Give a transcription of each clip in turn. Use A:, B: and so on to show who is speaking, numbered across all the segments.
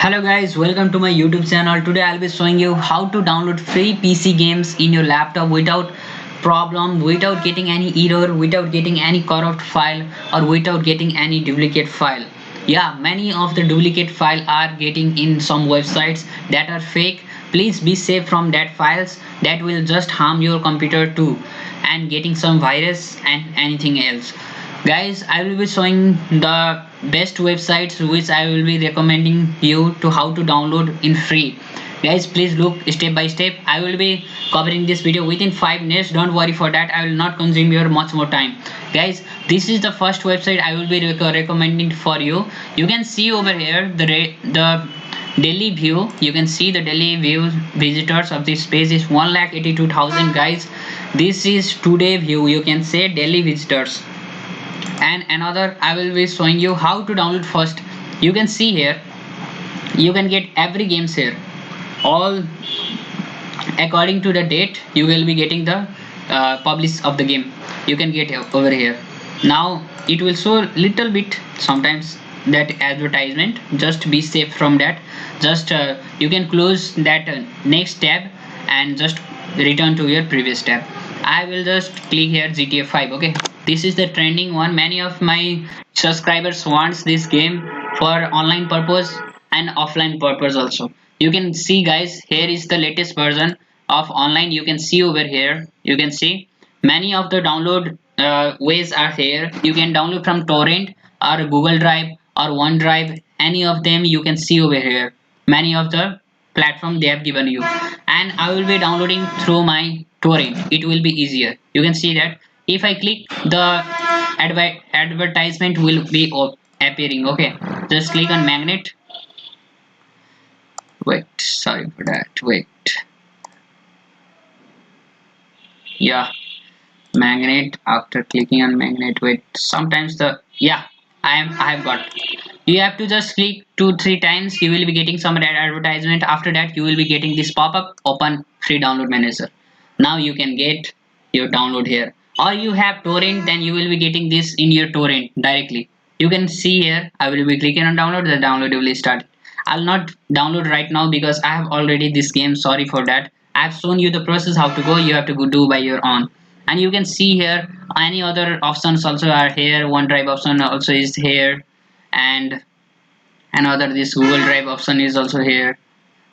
A: Hello guys, welcome to my YouTube channel. Today I'll be showing you how to download free PC games in your laptop without problem, without getting any error, without getting any corrupt file or without getting any duplicate file. Yeah, many of the duplicate file are getting in some websites that are fake. Please be safe from that files that will just harm your computer too and getting some virus and anything else. Guys, I will be showing the best websites which I will be recommending you to how to download in free. Guys, please look step by step. I will be covering this video within 5 minutes. Don't worry for that. I will not consume your much more time. Guys, this is the first website I will be recommending for you. You can see over here the daily view. You can see the daily view visitors of this page is 1,82,000. Guys, this is today view. You can say daily visitors. And another I will be showing you how to download first. You can see here you can get every games here, all according to the date you will be getting the publish of the game. You can get over here. Now it will show little bit sometimes that advertisement. Just be safe from that. Just you can close that next tab and just return to your previous tab. I will just click here GTA 5. Okay, this is the trending one. Many of my subscribers wants this game for online purpose and offline purpose also. You can see guys, here is the latest version of online. You can see over here, you can see many of the download ways are here. You can download from torrent or Google Drive or OneDrive, any of them you can see over here. Many of the platform they have given you, and I will be downloading through my torrent. It will be easier. You can see that if I click, the advertisement will be appearing. Okay, just click on magnet. Wait, sorry for that. Wait, yeah, magnet. After clicking on magnet, wait, sometimes the, yeah, I have got. You have to just click 2-3 times. You will be getting some advertisement. After that you will be getting this pop-up, open free download manager. Now you can get your download here, or you have torrent, then you will be getting this in your torrent directly. You can see here I will be clicking on download. The download will start. I'll not download right now because I have already this game. Sorry for that. I've shown you the process how to go. You have to go do by your own. And you can see here any other options also are here. OneDrive option also is here, and another this Google Drive option is also here.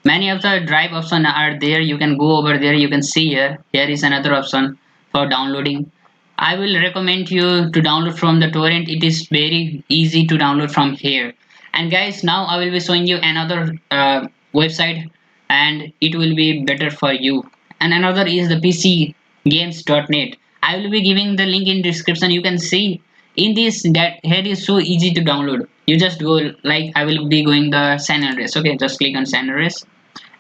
A: Many of the drive option are there. You can go over there. You can see here is another option for downloading. I will recommend you to download from the torrent. It is very easy to download from here. And guys, now I will be showing you another website, and it will be better for you. And another is the pcgames.net. I will be giving the link in description. You can see in this that here is so easy to download. You just go, like I will be going the San Andreas. Okay, just click on San Andreas,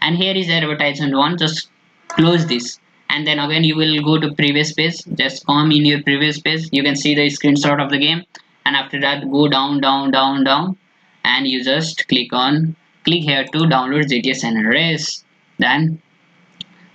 A: and here is advertisement one. Just close this, and then again you will go to previous page. Just come in your previous page. You can see the screenshot of the game, and after that go down, and you just click here to download GTA San Andreas. Then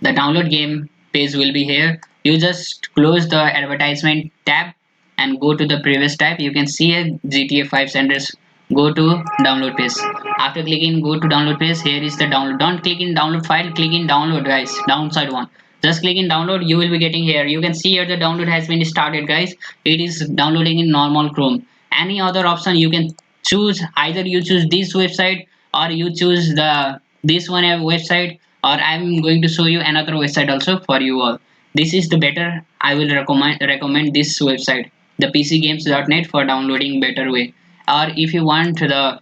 A: the download game page will be here. You just close the advertisement tab and go to the previous tab. You can see a GTA 5 Sanders. Go to download page. After clicking go to download page, here is the download. Don't click in download file, click in download guys, downside one. Just click in download. You will be getting here. You can see here the download has been started guys. It is downloading in normal Chrome. Any other option you can choose. Either you choose this website or you choose the this one website, or I'm going to show you another website also for you all. This is the better. I will recommend this website, the pcgames.net, for downloading better way. Or if you want the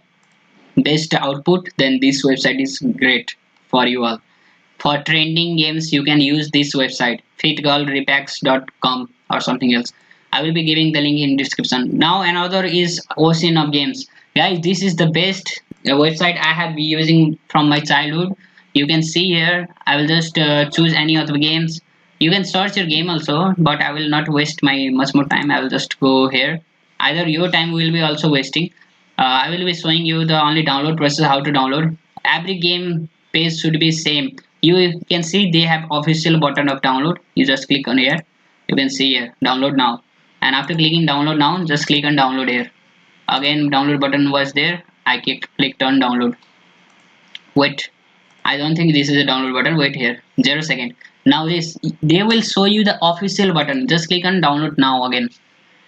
A: best output, then this website is great for you all. For trending games you can use this website, fitgirlrepacks.com or something else. I will be giving the link in description. Now another is Ocean of Games. Guys, this is the best website I have been using from my childhood. You can see here I will just choose any of the games. You can search your game also, but I will not waste my much more time. I will just go here. Either your time will be also wasting. I will be showing you the only download process, how to download. Every game page should be same. You can see they have official button of download. You just click on here. You can see here download now, and after clicking download now, just click on download here. Again download button was there. I clicked on download. Wait, I don't think this is a download button. Wait here, 0 second. Now this, they will show you the official button. Just click on download now again,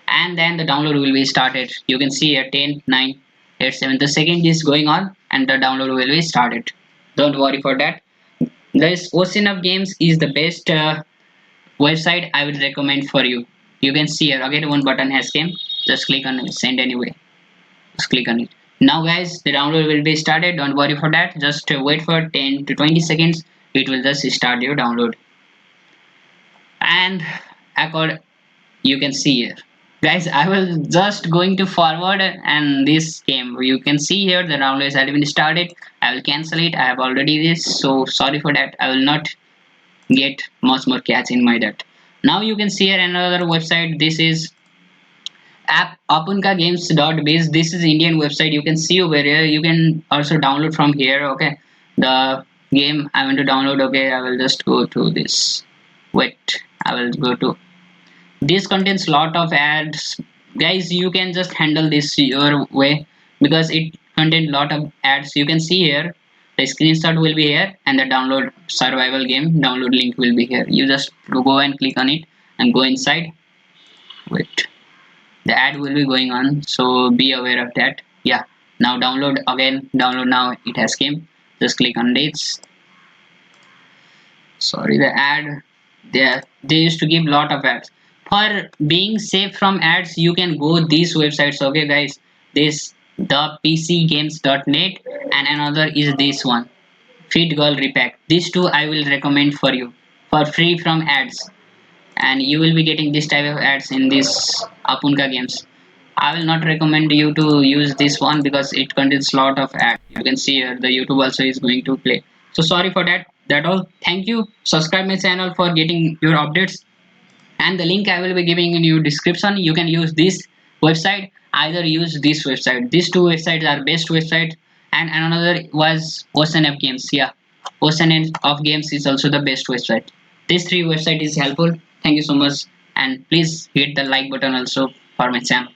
A: and then the download will be started. You can see here 10, 9, 8, 7. The second is going on, and the download will be started. Don't worry for that. This Ocean of Games is the best website I would recommend for you. You can see here again one button has came. Just click on send anyway. Just click on it. Now guys, the download will be started. Don't worry for that. Just wait for 10 to 20 seconds. It will just start your download. And accord, you can see here. Guys, I will just going to forward and this came. You can see here the download has been started. I will cancel it. I have already this. So sorry for that. I will not get much more cash in my debt. Now you can see here another website. This is app openkagames.biz. This is Indian website. You can see over here. You can also download from here. Okay, the game I want to download. Okay, I will just go to this. Wait, I will go to this. Contains lot of ads. Guys, you can just handle this your way because it contains lot of ads. You can see here the screenshot will be here and the download survival game download link will be here. You just go and click on it and go inside. Wait, the ad will be going on, so be aware of that. Yeah, now download again, download now, it has came. Just click on dates. Sorry, the ad, they used to give lot of ads. For being safe from ads, you can go these websites. Okay guys, this the pcgames.net and another is this one, Fit Girl Repack. These two I will recommend for you for free from ads, and you will be getting this type of ads in this Apunka games. I will not recommend you to use this one because it contains lot of ads. You can see here the YouTube also is going to play. So sorry for that. That all. Thank you. Subscribe my channel for getting your updates. And the link I will be giving in your description. You can use this website. Either use this website. These two websites are best website. And another was Ocean of Games. Yeah, Ocean of Games is also the best website. These three website is helpful. Thank you so much, and please hit the like button also for my channel.